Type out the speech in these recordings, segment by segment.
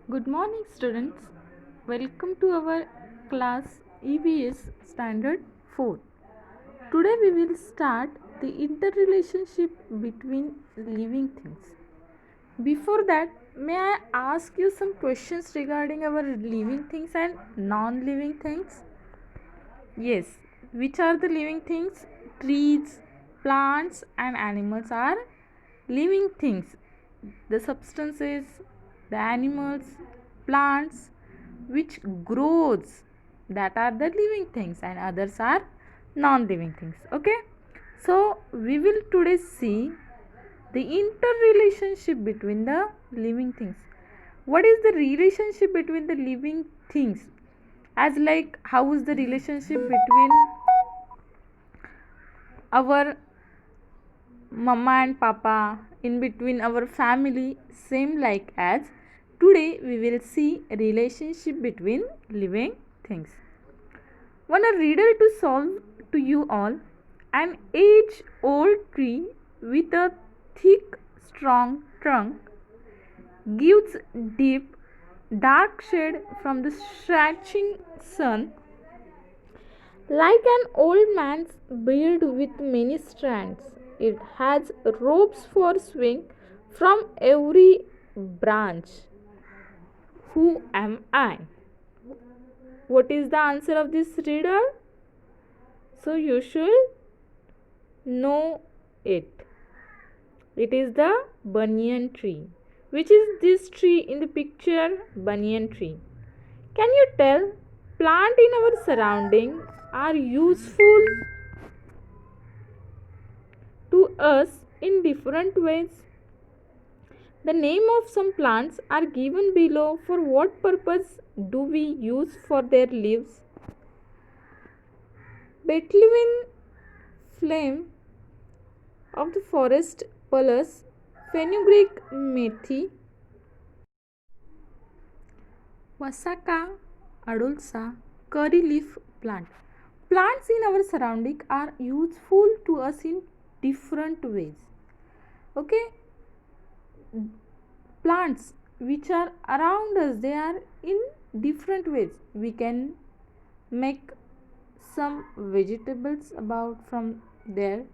Good morning, students. Welcome to our class EVS Standard 4. Today we will start the interrelationship between living things. Before that, may I ask you some questions regarding our living things and non-living things? Yes, which are the living things? Trees, plants and animals are living things. The substances, the animals, plants which grows, that are the living things, and others are non-living things. Okay, so we will today see the interrelationship between the living things. What is the relationship between the living things? As like, how is the relationship between our mama and papa, in between our family, same like as today we will see relationship between living things. One a riddle to solve to you all. An age old tree with a thick strong trunk gives deep dark shade from the scorching sun, like an old man's beard with many strands. It has ropes for swing from every branch. Who am I? What is the answer of this riddle? So you should know it. It is the banyan tree. Which is this tree in the picture? Banyan tree. Can you tell plant in our surrounding are useful to us in different ways? The name of some plants are given below. For what purpose do we use for their leaves? Between flame of the forest Palus, fenugreek methi, Wasaka adulsa, curry leaf plant. Plants in our surrounding are useful to us in different ways. Okay, plants which are around us, they are in different ways. We can make some vegetables about from there,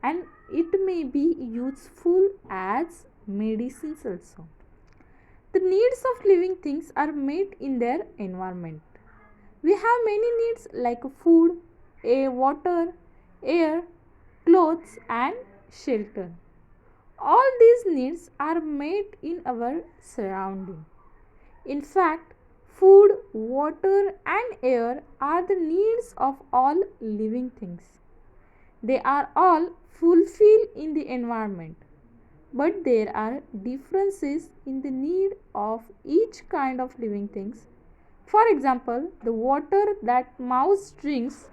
and it may be useful as medicines also. The needs of living things are met in their environment. We have many needs like food, water, air, clothes, and shelter. All these needs are met in our surrounding. In fact, food, water, and air are the needs of all living things. They are all fulfilled in the environment, but there are differences in the need of each kind of living things. For example, the water that mouse drinks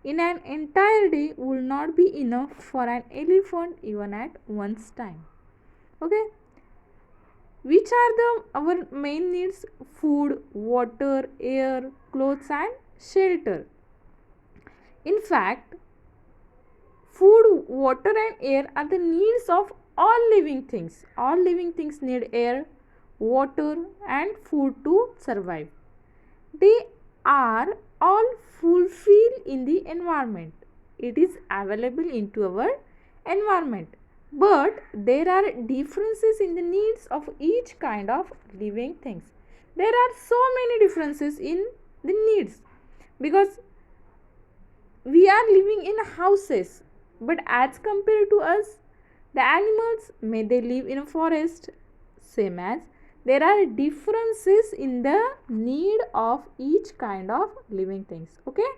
in an entire day will not be enough for an elephant even at one's time. Okay, which are the our main needs? Food, water, air, clothes, and shelter. In fact, food, water, and air are the needs of all living things. All living things need air, water, and food to survive. They are all fulfilled in the environment. It is available into our environment. But there are differences in the needs of each kind of living things. There are so many differences in the needs, because we are living in houses, but as compared to us, the animals, may they live in a forest, same as there are differences in the need of each kind of living things. Okay,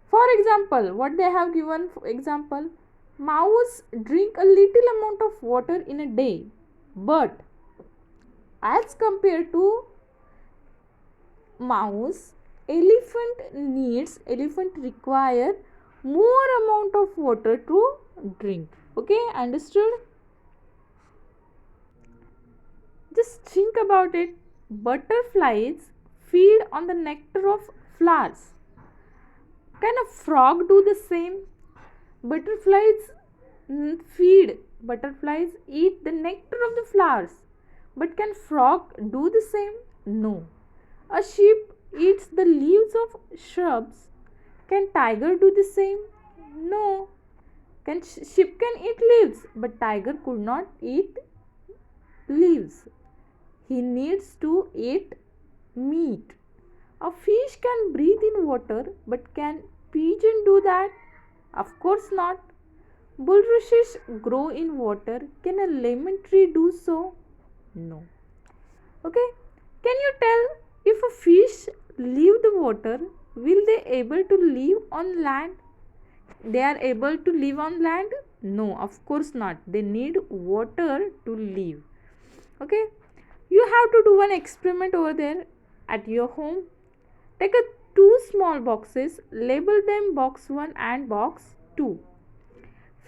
for example, what they have given, for example, mouse drink a little amount of water in a day, but as compared to mouse, elephant require more amount of water to drink. Okay, understood? Just think about it. Butterflies feed on the nectar of flowers. Can a frog do the same? Butterflies feed, butterflies eat the nectar of the flowers. But can frog do the same? No. A sheep eats the leaves of shrubs. Can tiger do the same? No. Sheep can eat leaves, but tiger could not eat leaves. He needs to eat meat. A fish can breathe in water, but can pigeon do that? Of course not. Bulrushes grow in water. Can a lemon tree do so? No. Okay. Can you tell if a fish leave the water, will they able to live on land? They are able to live on land? No, of course not. They need water to live. Okay. You have to do one experiment over there at your home. Take a two small boxes, label them box 1 and box 2.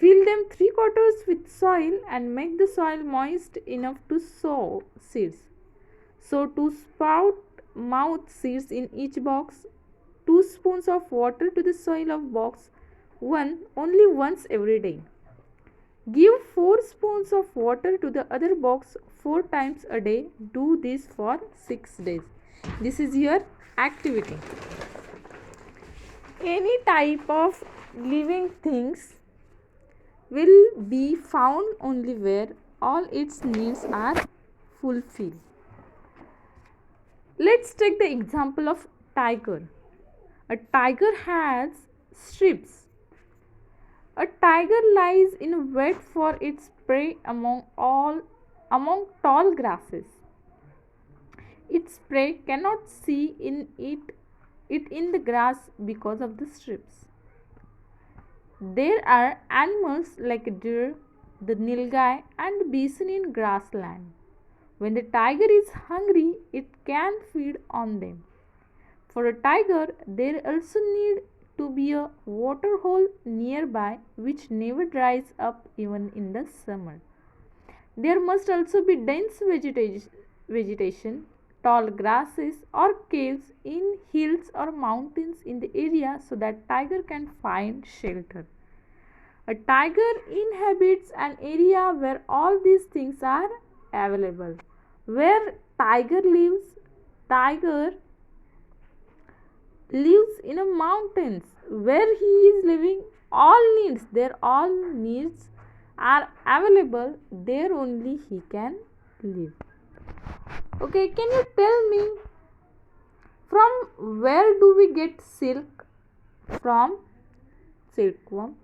Fill them 3/4 with soil and make the soil moist enough to sow seeds. Sow 2 sprout mouth seeds in each box. 2 spoons of water to the soil of box 1 only once every day. Give 4 spoons of water to the other box 4 times a day. Do this for 6 days. This is your activity. Any type of living things will be found only where all its needs are fulfilled. Let's take the example of tiger. A tiger has strips. A tiger lies in wait for its prey among tall grasses. Its prey cannot see it in the grass because of the strips. There are animals like deer, the nilgai, and bison in grassland. When the tiger is hungry, it can feed on them. For a tiger, there also need to be a water hole nearby which never dries up even in the summer. There must also be dense vegetation, tall grasses or caves in hills or mountains in the area so that tiger can find shelter. A tiger inhabits an area where all these things are available. Where tiger lives in a mountains. Where he is living, all needs are available. There only he can live. Okay, can you tell me from where do we get silk? From silkworm.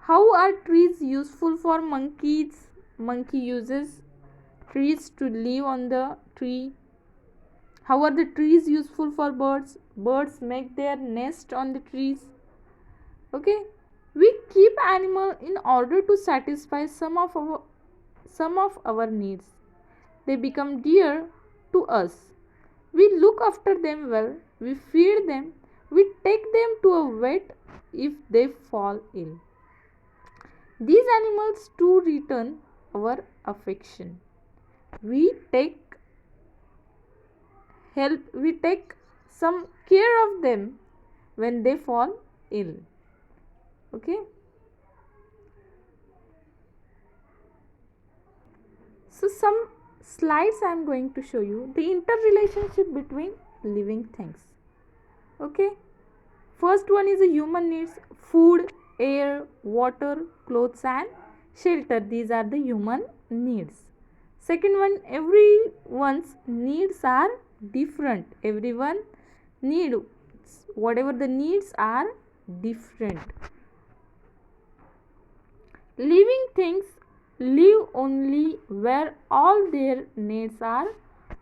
How are trees useful for monkeys? Monkey uses trees to live on the tree. How are the trees useful for birds? Birds make their nest on the trees. Okay, we keep animal in order to satisfy some of our needs. They become dear to us. We look after them well. We feed them. We take them to a vet if they fall ill. These animals too return our affection. We take some care of them when they fall ill. Okay. So some slides I am going to show you the interrelationship between living things. Okay. First one is a human needs: food, air, water, clothes and shelter. These are the human needs. Second one, everyone's needs are different. Everyone needs whatever the needs are different. Living things live only where all their needs are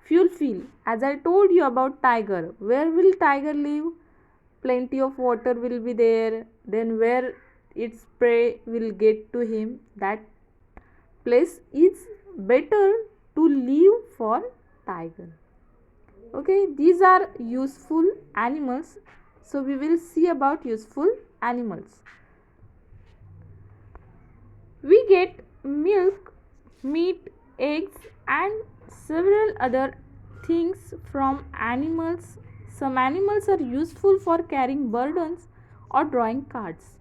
fulfilled. As I told you about tiger, where will tiger live? Plenty of water will be there. Then where its prey will get to him, that place is better to live for tiger. Okay, these are useful animals. So we will see about useful animals. We get milk, meat, eggs and several other things from animals. Some animals are useful for carrying burdens or drawing carts.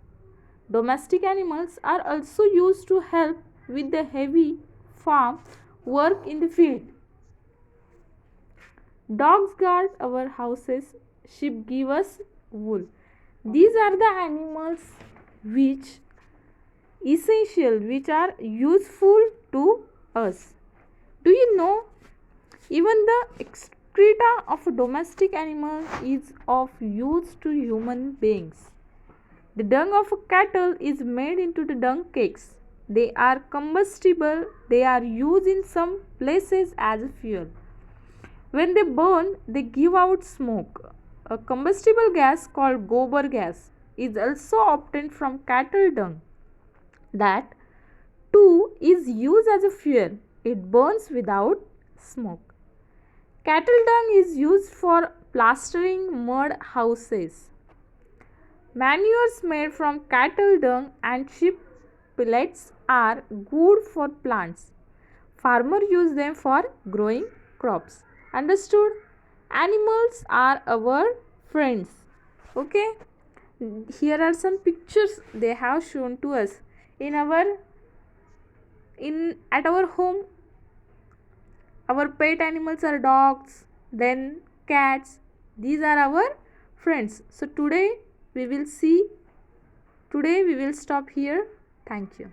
Domestic animals are also used to help with the heavy farm work in the field. Dogs guard our houses, sheep give us wool. These are the animals which essential, which are useful to us. Do you know even the excreta of a domestic animal is of use to human beings? The dung of cattle is made into the dung cakes. They are combustible. They are used in some places as fuel. When they burn, they give out smoke. A combustible gas called gobar gas is also obtained from cattle dung. That too is used as a fuel. It burns without smoke. Cattle dung is used for plastering mud houses. Manures made from cattle dung and sheep pellets are good for plants. Farmers use them for growing crops. Understood? Animals are our friends. Okay? Here are some pictures they have shown to us in at our home. Our pet animals are dogs, then cats. These are our friends. So today we will stop here. Thank you.